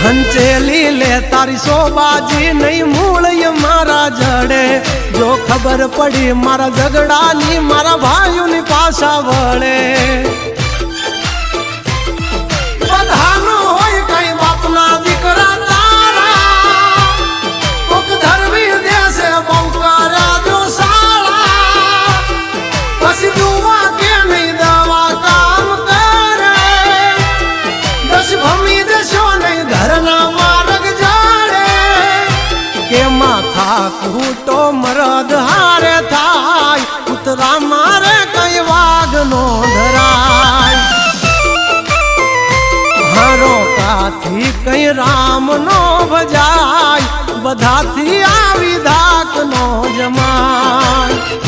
હંચેલી લે તારી શોબાજી નહીં મૂળ મારા જડે જો ખબર પડી મારા ઝઘડાની મારા ભાઈઓની પાછા વળે બધાનો હોય કઈ બાપના દીકરા તારા કોક ધરવી દેશે બહુ કરા જો સાળા પછી જુવા કે નહીં દવા કામ કરે દસ ભમી દેશો નહીં ઘરના માર્ગ જાડે કે માથા કૂટો મરદ હારે થાય ઉતરા મારે કઈ વાઘ નો ધરાય હારોકાથી કઈ રામ નો ભજાય બધાથી આવી ધાક નો જમાય